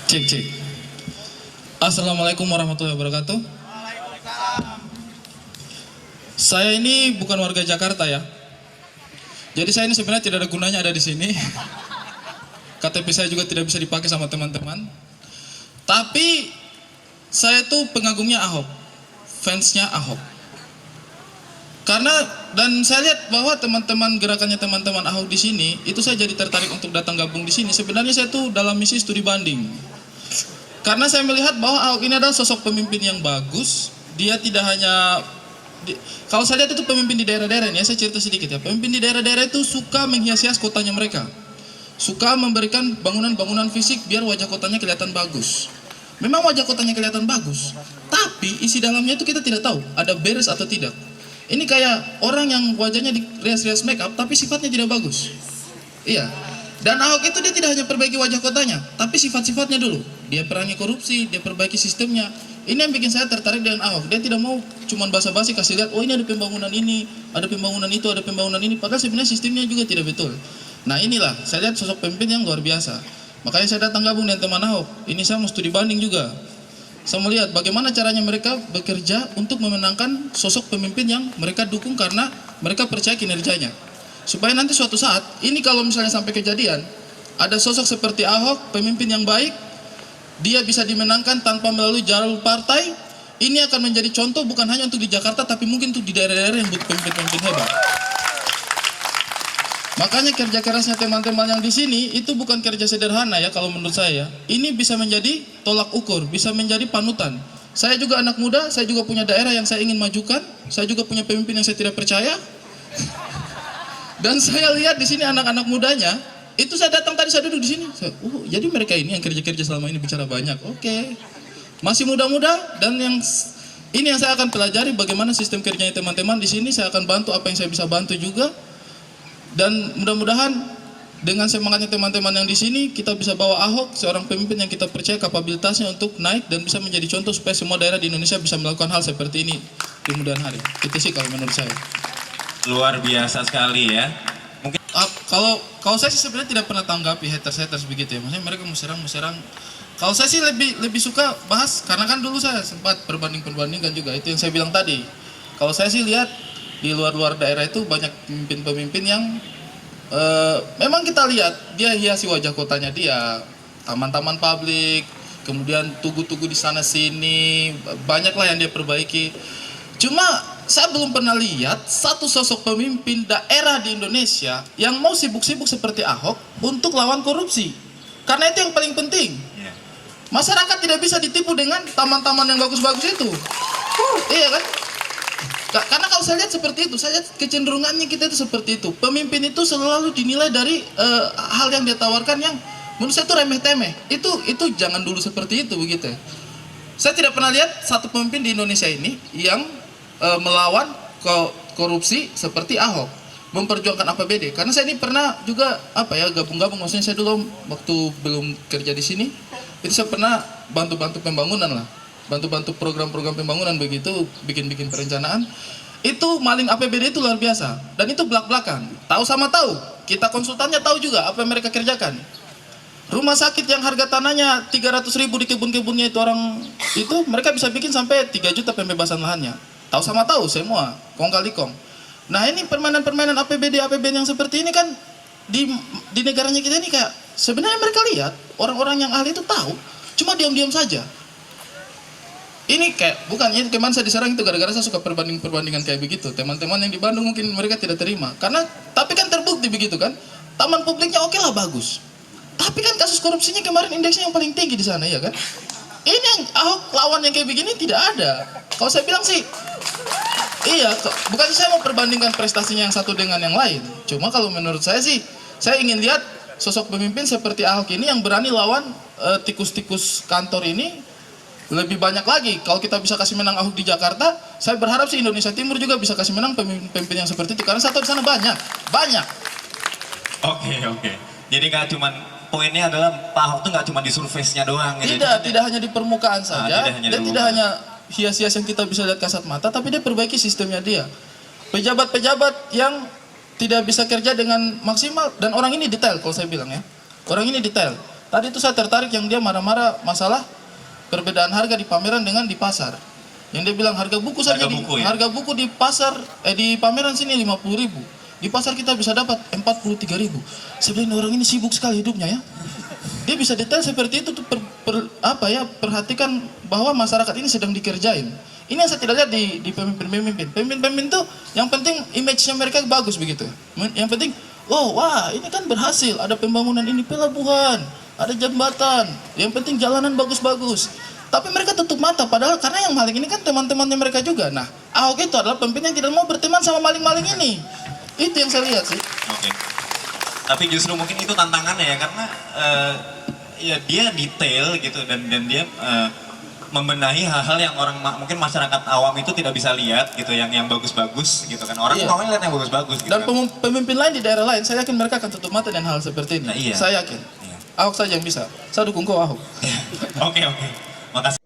Cek cek. Assalamualaikum warahmatullahi wabarakatuh. Saya ini bukan warga Jakarta ya. Jadi saya ini sebenarnya tidak ada gunanya ada di sini. KTP saya juga tidak bisa dipakai sama teman-teman. Tapi saya tuh pengagumnya Ahok, fansnya Ahok. Karena dan saya lihat bahwa teman-teman gerakannya teman-teman Ahok di sini, itu saya jadi tertarik untuk datang gabung di sini. Sebenarnya saya tuh dalam misi studi banding. Karena saya melihat bahwa Ahok ini adalah sosok pemimpin yang bagus. Dia tidak hanya kalau saya lihat itu pemimpin di daerah-daerah ini, ya, saya cerita sedikit ya. Pemimpin di daerah-daerah itu suka menghias-hias kotanya mereka. Suka memberikan bangunan-bangunan fisik biar wajah kotanya kelihatan bagus. Memang wajah kotanya kelihatan bagus, tapi isi dalamnya itu kita tidak tahu ada beres atau tidak. Ini kayak orang yang wajahnya dirias-rias make up tapi sifatnya tidak bagus. Iya. Dan Ahok itu dia tidak hanya perbaiki wajah kotanya, tapi sifat-sifatnya dulu. Dia perangi korupsi, dia perbaiki sistemnya. Ini yang bikin saya tertarik dengan Ahok. Dia tidak mau cuman basa-basi kasih lihat, oh ini ada pembangunan ini, ada pembangunan itu, ada pembangunan ini. Padahal sebenarnya sistemnya juga tidak betul. Nah inilah, saya lihat sosok pemimpin yang luar biasa. Makanya saya datang gabung dengan teman Ahok. Ini saya mau studi banding juga. Saya melihat bagaimana caranya mereka bekerja untuk memenangkan sosok pemimpin yang mereka dukung karena mereka percaya kinerjanya. Supaya nanti suatu saat, ini kalau misalnya sampai kejadian, ada sosok seperti Ahok, pemimpin yang baik, dia bisa dimenangkan tanpa melalui jalur partai, ini akan menjadi contoh bukan hanya untuk di Jakarta, tapi mungkin untuk di daerah-daerah yang butuh pemimpin-pemimpin hebat. Makanya kerja kerasnya teman-teman yang di sini, itu bukan kerja sederhana ya kalau menurut saya. Ini bisa menjadi tolak ukur, bisa menjadi panutan. Saya juga anak muda, saya juga punya daerah yang saya ingin majukan, saya juga punya pemimpin yang saya tidak percaya. Dan saya lihat di sini anak-anak mudanya, itu saya datang tadi saya duduk di sini. Jadi mereka ini yang kerja-kerja selama ini bicara banyak. Oke. Masih muda-muda dan ini yang saya akan pelajari bagaimana sistem kerjanya teman-teman di sini. Saya akan bantu apa yang saya bisa bantu juga. Dan mudah-mudahan dengan semangatnya teman-teman yang di sini kita bisa bawa Ahok seorang pemimpin yang kita percaya kapabilitasnya untuk naik dan bisa menjadi contoh supaya semua daerah di Indonesia bisa melakukan hal seperti ini di kemudian hari. Itu sih kalau menurut saya. Luar biasa sekali ya. Mungkin kalau saya sih sebenarnya tidak pernah tanggapi haters begitu ya. Maksudnya mereka serang. Kalau saya sih lebih suka bahas karena kan dulu saya sempat perbandingkan juga itu yang saya bilang tadi. Kalau saya sih lihat di luar daerah itu banyak pemimpin-pemimpin yang memang kita lihat dia hiasi wajah kotanya dia, taman-taman publik, kemudian tugu-tugu di sana sini, banyaklah yang dia perbaiki. Cuma saya belum pernah lihat satu sosok pemimpin daerah di Indonesia yang mau sibuk-sibuk seperti Ahok untuk lawan korupsi. Karena itu yang paling penting. Masyarakat tidak bisa ditipu dengan taman-taman yang bagus-bagus itu. Iya kan? Karena kalau saya lihat seperti itu, saya lihat kecenderungannya kita itu seperti itu. Pemimpin itu selalu dinilai dari hal yang dia tawarkan yang menurut saya itu remeh-temeh. Itu jangan dulu seperti itu begitu ya. Saya tidak pernah lihat satu pemimpin di Indonesia ini yang melawan korupsi seperti Ahok, memperjuangkan APBD. Karena saya ini pernah juga gabung-gabung, maksudnya saya dulu waktu belum kerja di sini, itu saya pernah bantu-bantu pembangunan lah, bantu-bantu program-program pembangunan begitu, bikin-bikin perencanaan. Itu maling APBD itu luar biasa, dan itu belak-belakan. Tahu sama tahu, kita konsultannya tahu juga apa yang mereka kerjakan. Rumah sakit yang harga tanahnya 300.000 di kebun-kebunnya itu orang itu mereka bisa bikin sampai 3 juta pembebasan lahannya. Tahu sama tahu semua, kong kali kong. Nah ini permainan-permainan APBD yang seperti ini kan di negaranya kita ini kayak sebenarnya mereka lihat orang-orang yang ahli itu tahu, cuma diam-diam saja. Ini kayak bukan ini kemarin saya diserang itu gara-gara saya suka perbandingan kayak begitu. Teman-teman yang di Bandung mungkin mereka tidak terima karena tapi kan terbukti begitu kan. Taman publiknya oke lah bagus. Tapi kan kasus korupsinya kemarin indeksnya yang paling tinggi di sana ya kan. Ini yang Ahok lawan yang kayak begini tidak ada. Kalau saya bilang sih, iya, bukan saya mau perbandingkan prestasinya yang satu dengan yang lain. Cuma kalau menurut saya sih, saya ingin lihat sosok pemimpin seperti Ahok ini yang berani lawan tikus-tikus kantor ini lebih banyak lagi. Kalau kita bisa kasih menang Ahok di Jakarta, saya berharap sih Indonesia Timur juga bisa kasih menang pemimpin yang seperti itu. Karena saya tahu di sana banyak. Oke. Jadi nggak cuman poinnya adalah Pak Ahok tuh nggak cuma di surface-nya doang. Tidak hanya di permukaan saja, tidak hanya hias-hias yang kita bisa lihat kasat mata, tapi dia perbaiki sistemnya dia. Pejabat-pejabat yang tidak bisa kerja dengan maksimal, dan orang ini detail kalau saya bilang ya. Orang ini detail. Tadi itu saya tertarik yang dia marah-marah masalah perbedaan harga di pameran dengan di pasar. Yang dia bilang harga buku saja harga buku di pasar di pameran sini 50.000. Di pasar kita bisa dapat 43.000. Sebenarnya orang ini sibuk sekali hidupnya ya. Dia bisa detail seperti itu tuh perhatikan bahwa masyarakat ini sedang dikerjain. Ini yang saya tidak lihat di pemimpin-pemimpin. Pemimpin-pemimpin tuh yang penting image-nya mereka bagus begitu. Yang penting, oh wah ini kan berhasil, ada pembangunan ini pelabuhan, ada jembatan. Yang penting jalanan bagus-bagus. Tapi mereka tutup mata padahal karena yang maling ini kan teman-temannya mereka juga. Nah, Ahok itu adalah pemimpin yang tidak mau berteman sama maling-maling ini. Itu yang saya lihat sih. Oke. Tapi justru mungkin itu tantangannya ya karena ya dia detail gitu dan dia membenahi hal-hal yang orang mungkin masyarakat awam itu tidak bisa lihat gitu yang bagus-bagus gitu kan orang maunya lihat yang bagus-bagus gitu. Dan kan. pemimpin lain di daerah lain saya yakin mereka akan tutup mata dengan hal seperti ini. Nah, iya. Saya yakin. Ahok saja yang bisa. Saya dukung kau Ahok. Oke. Makasih.